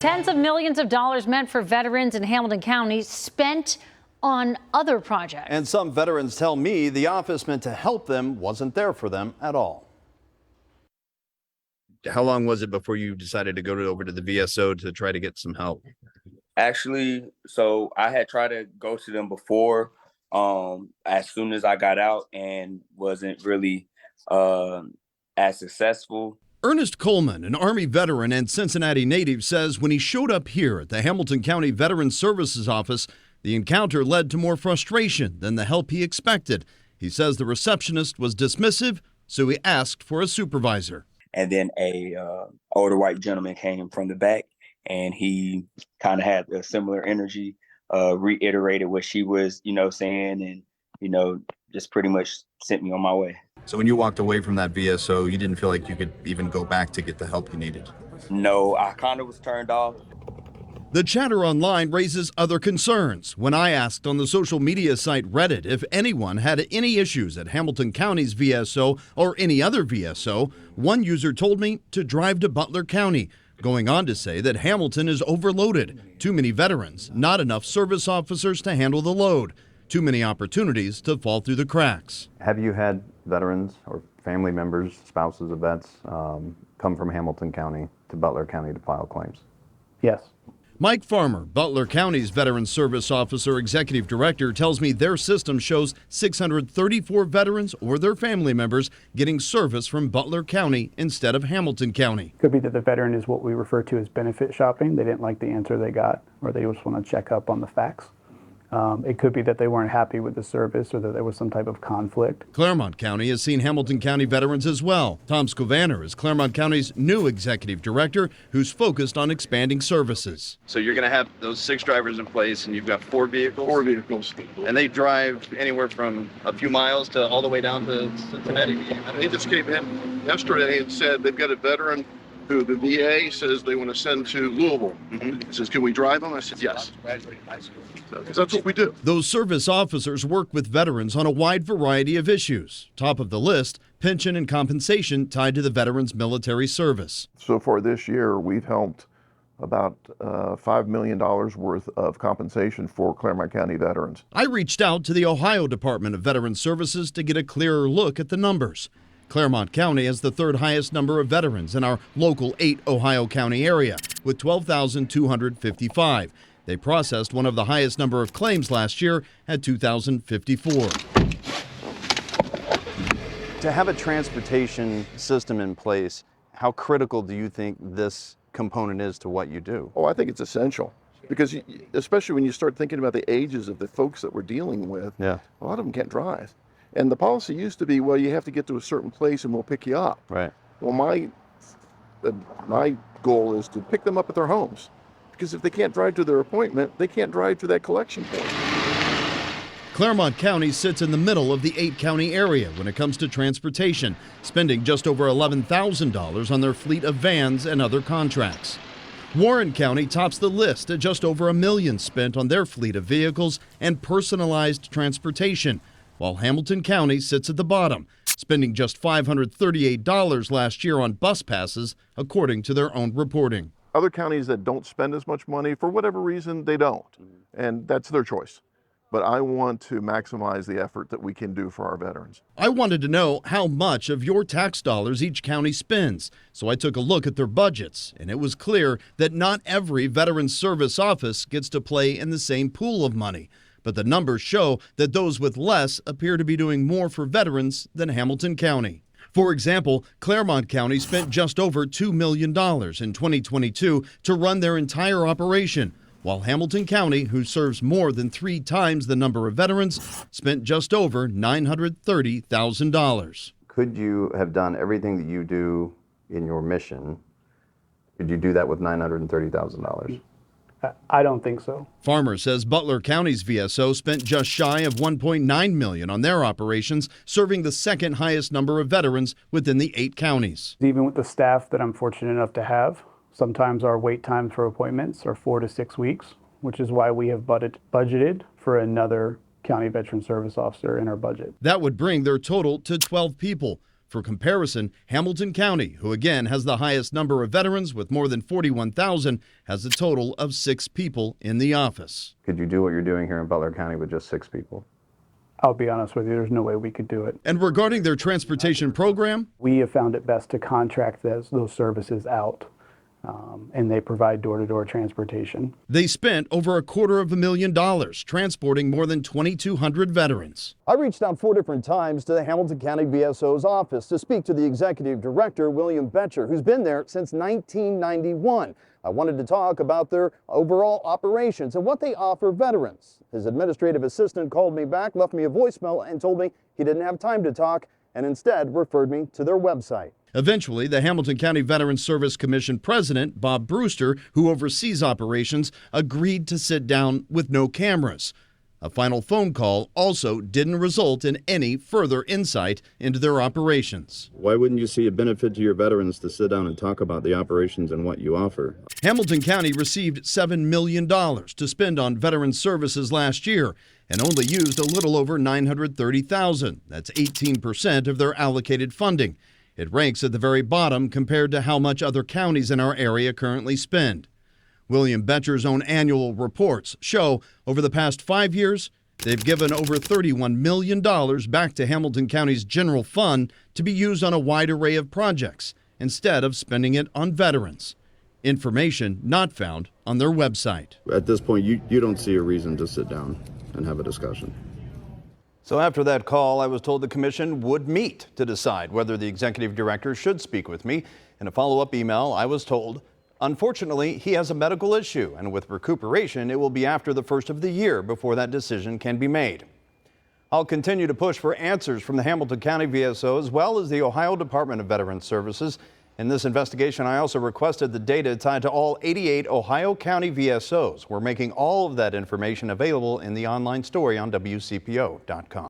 Tens of millions of dollars meant for veterans in Hamilton County spent on other projects. And some veterans tell me the office meant to help them wasn't there for them at all. How long was it before you decided to go over to the VSO to try to get some help? Actually, so I had tried to go to them before, as soon as I got out, and wasn't really as successful. Ernest Coleman, an Army veteran and Cincinnati native, says when he showed up here at the Hamilton County Veterans Services Office, the encounter led to more frustration than the help he expected. He says the receptionist was dismissive, so he asked for a supervisor. And then a older white gentleman came from the back, and he kind of had a similar energy, reiterated what she was, saying, and, just pretty much sent me on my way. So when you walked away from that VSO, you didn't feel like you could even go back to get the help you needed? No, I kind of was turned off. The chatter online raises other concerns. When I asked on the social media site Reddit if anyone had any issues at Hamilton County's VSO or any other VSO, one user told me to drive to Butler County, going on to say that Hamilton is overloaded. Too many veterans, not enough service officers to handle the load. Too many opportunities to fall through the cracks. Have you had veterans or family members, spouses of vets, come from Hamilton County to Butler County to file claims? Yes. Mike Farmer, Butler County's Veterans Service Officer Executive Director, tells me their system shows 634 veterans or their family members getting service from Butler County instead of Hamilton County. Could be that the veteran is what we refer to as benefit shopping. They didn't like the answer they got, or they just want to check up on the facts. It could be that they weren't happy with the service or that there was some type of conflict. Clermont County has seen Hamilton County veterans as well. Tom Scovanner is Clermont County's new executive director who's focused on expanding services. So you're going to have those 6 drivers in place, and you've got 4 vehicles? 4 vehicles. And they drive anywhere from a few miles to all the way down to Cincinnati? They just came in yesterday and said they've got a veteran who the VA says they want to send to Louisville. He says, can we drive them? I said, yes. Because that's what we do. Those service officers work with veterans on a wide variety of issues. Top of the list, pension and compensation tied to the veterans' military service. So far this year, we've helped about $5 million worth of compensation for Clermont County veterans. I reached out to the Ohio Department of Veterans Services to get a clearer look at the numbers. Clermont County has the 3rd highest number of veterans in our local 8 Ohio County area, with 12,255. They processed one of the highest number of claims last year at 2,054. To have a transportation system in place, how critical do you think this component is to what you do? Oh, I think it's essential. Because especially when you start thinking about the ages of the folks that we're dealing with, a lot of them can't drive. And the policy used to be, well, you have to get to a certain place and we'll pick you up. Right. Well, my goal is to pick them up at their homes. Because if they can't drive to their appointment, they can't drive to that collection point. Clermont County sits in the middle of the 8-county area when it comes to transportation, spending just over $11,000 on their fleet of vans and other contracts. Warren County tops the list at just over $1 million spent on their fleet of vehicles and personalized transportation, while Hamilton County sits at the bottom, spending just $538 last year on bus passes, according to their own reporting. Other counties that don't spend as much money, for whatever reason, they don't. And that's their choice. But I want to maximize the effort that we can do for our veterans. I wanted to know how much of your tax dollars each county spends, so I took a look at their budgets, and it was clear that not every Veterans Service Office gets to play in the same pool of money. But the numbers show that those with less appear to be doing more for veterans than Hamilton County. For example, Clermont County spent just over $2 million in 2022 to run their entire operation, while Hamilton County, who serves more than 3 times the number of veterans, spent just over $930,000. Could you have done everything that you do in your mission? Could you do that with $930,000? I don't think so. Farmer says Butler County's VSO spent just shy of $1.9 million on their operations, serving the 2nd highest number of veterans within the 8 counties. Even with the staff that I'm fortunate enough to have, sometimes our wait times for appointments are 4 to 6 weeks, which is why we have budgeted for another county veteran service officer in our budget. That would bring their total to 12 people. For comparison, Hamilton County, who again has the highest number of veterans with more than 41,000, has a total of 6 people in the office. Could you do what you're doing here in Butler County with just 6 people? I'll be honest with you, there's no way we could do it. And regarding their transportation program, We have found it best to contract those services out, and they provide door-to-door transportation. they spent over $250,000 transporting more than 2,200 veterans. I reached out 4 different times to the Hamilton County VSO's office to speak to the executive director, William Betcher, who's been there since 1991. I wanted to talk about their overall operations and what they offer veterans. His administrative assistant called me back, left me a voicemail, and told me he didn't have time to talk, and instead referred me to their website. Eventually, the Hamilton County Veterans Service Commission president, Bob Brewster, who oversees operations, agreed to sit down with no cameras. A final phone call also didn't result in any further insight into their operations. Why wouldn't you see a benefit to your veterans to sit down and talk about the operations and what you offer? Hamilton County received $7 million to spend on veteran services last year and only used a little over $930,000. That's 18% of their allocated funding. It ranks at the very bottom compared to how much other counties in our area currently spend. William Betcher's own annual reports show over the past 5 years, they've given over $31 million back to Hamilton County's general fund to be used on a wide array of projects instead of spending it on veterans. Information not found on their website. At this point, you don't see a reason to sit down and have a discussion. So after that call, I was told the commission would meet to decide whether the executive director should speak with me. In a follow-up email, I was told, unfortunately, he has a medical issue, and with recuperation, it will be after the first of the year before that decision can be made. I'll continue to push for answers from the Hamilton County VSO as well as the Ohio Department of Veterans Services. In this investigation, I also requested the data tied to all 88 Ohio County VSOs. We're making all of that information available in the online story on WCPO.com.